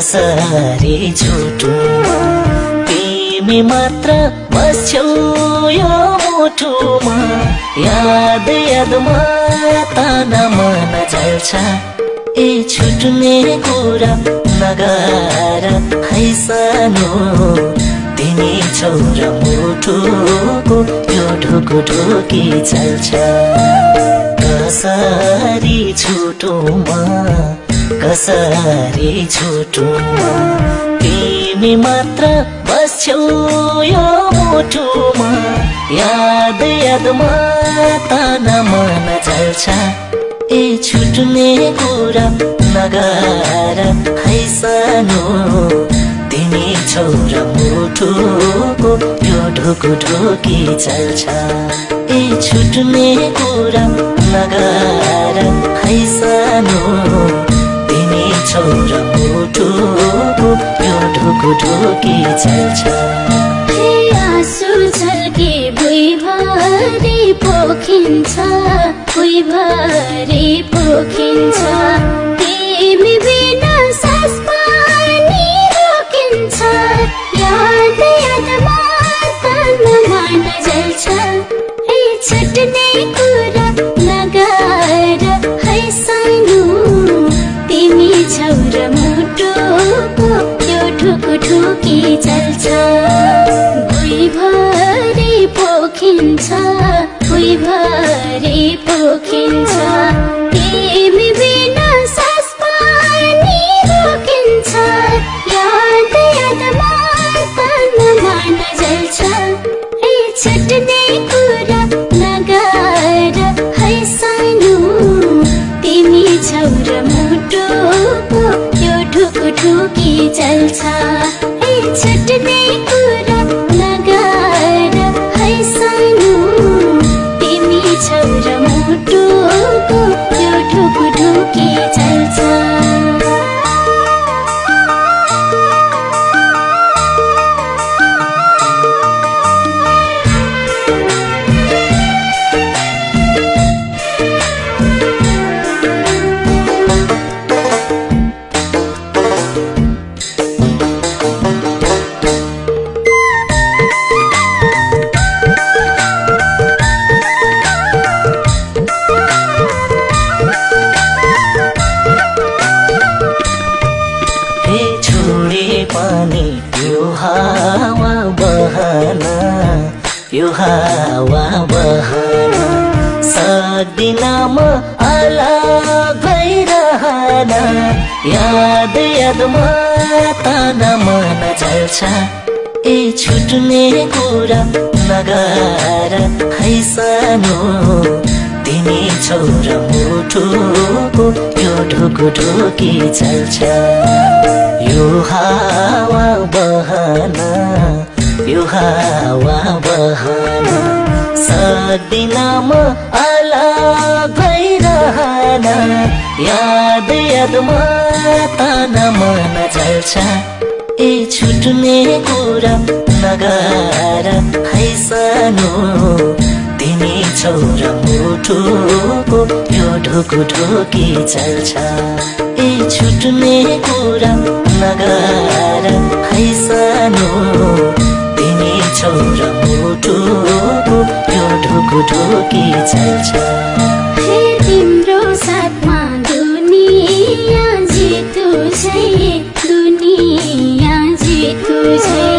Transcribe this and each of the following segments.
कसरी छुटुमा तिमी मात्र बस्छौ यो मुटुमा याद यादमा ताना मन जल्छ ए छुट्ने कुरा नगर है सानो तिमी छौ र मुटुको यो ढुकुढुकी चल्छ कसरी छुटुमा कसरी छुटुमा तिमी मात्र बस्छौ यो मुटुमा याद यादमा ताना मन जल्छ ए छुट्ने कुरा नगर है सानो तिमी छौ र मुटुको यो ढुकुढुकी चल्छ ए छुट्ने कुरा नगर है सानो तिमी छौ र मुटुको यो ढुकुढुकी चल्छ आँसु झल्के भुइँभरि पोखिन्छ भुइँभरि पोखिन्छ तिमी बिना सास पनि रोकिन्छ याद यादमा ताना मन जल्छ ए छुट्ने कुरा नगर है सानो तिमी छौ र मुटुको यो ढुकुढुकी चल्छ भुइँभरि पोखिन्छ भुइँभरि पोखिन्छ तिमी बिना सास पनि रोकिन्छ याद यादमा ताना मन जल्छ ए छुट्ने कुरा नगर है सानो तिमी छौ र मुटुको यो ढुकुढुकी चल्छ ए छुट्ने कुरा नगर है सानो तिमी छौ र मुटुको यो ढुकुढुकी चल्छ यो हावा बहन सक्दिन म अलग भइरहन याद यादमा ताना मन जल्छ ए छुट्ने कुरा नगर है सानो तिमी छौ र मुटुको यो ढुकुढुकी चल्छ यो हावा बहन यो हावा बहन सक्दिन म अलग भइरहन याद यादमा ताना मन जल्छ ए छुट्ने कुरा नगर है सानो तिमी छौ र मुटुको यो ढुकुढुकी चल्छ ए छुट्ने कुरा नगर है सानो तिमी छौ र मुटुको यो ढुकुढुकी चल्छ तिम्रो साथमा दुनिया जितु छै दुनिया जितु छै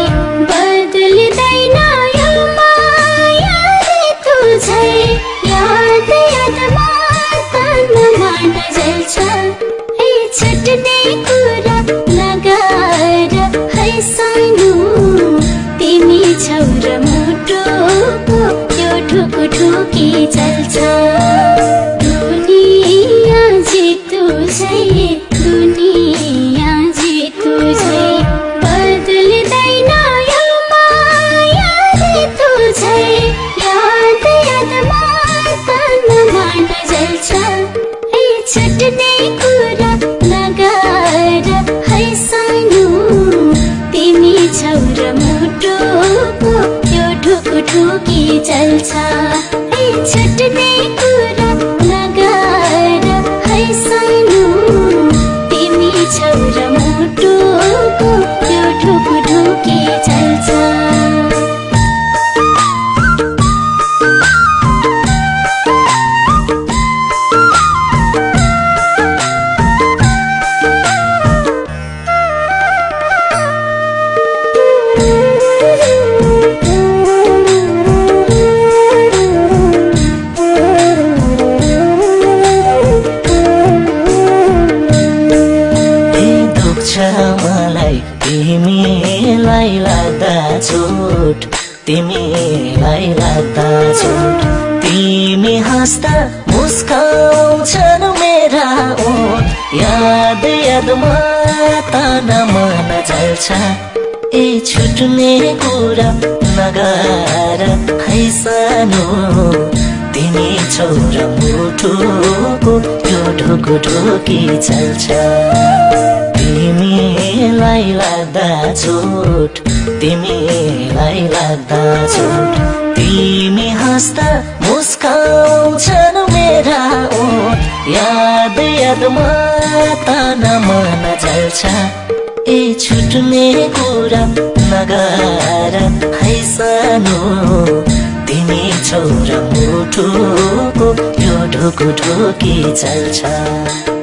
बदल्दैन यो माया ऋतु छै याद यादमा ताना मन जल्छ ए छुट्ने कुरा नगर है सानो तिमी छौ र मुटुको यो ढुकुढुकी चल्छ मलाई तिमीलाई लाग्दा झुट तिमीलाई लाग्दा झुट तिमी हाँस्दा मुस्काउँछन् मेरा ओठ याद यादमा ताना मन जल्छ ए छुट्ने कुरा नगर है सानो तिमी छोरा मुठुको यो ढुकुढुकी चल्छ तिमीलाई लाग्दा झुट तिमीलाई लाग्दा झुट तिमी हाँस्दा मुस्काउँछन् मेरा ओठ याद यादमा ताना मन जल्छ ए छुट्ने कुरा नगर है सानो तिमी छोरा मुठुको यो ढुकुढुकी चल्छ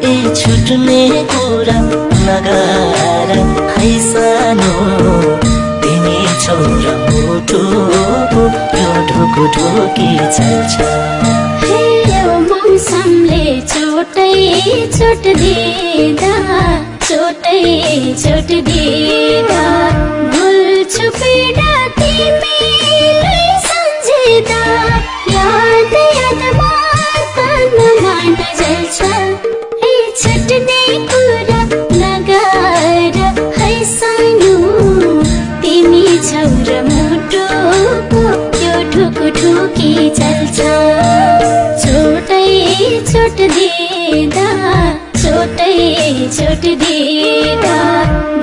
ए छुट्ने कुरा नगर है सानो तिमी छोरा मुठुको यो ढुकुढुकी चल्छ यो मौसमले चोटै चोट दिँदा चोटै चोट दिँदा भुल्छु पीडा तिमीलाई सम्झिँदा याद यादमा ताना मन जल्छ ए छुट्ने कुरा नगर है सानो तिमी छोरा मुटुको यो ढुकुढुकी चल्छ चोटै चोट दिँदा चोटै चोट दिँदा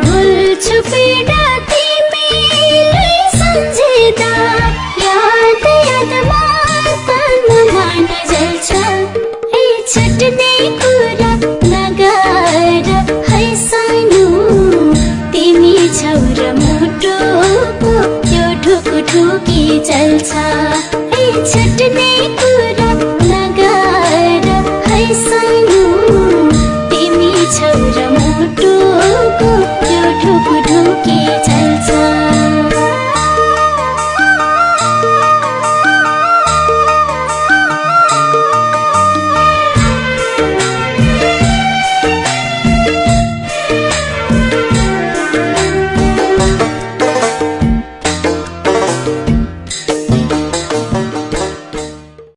भुल्छु पीडा तिमीलाई सम्झिँदा याद यादमा ताना मन जल्छ ए छुट्ने कुरा नगर है सानो तिमी छोरा मुटुको यो ढुकुढुकी चल्छ ए छुट्ने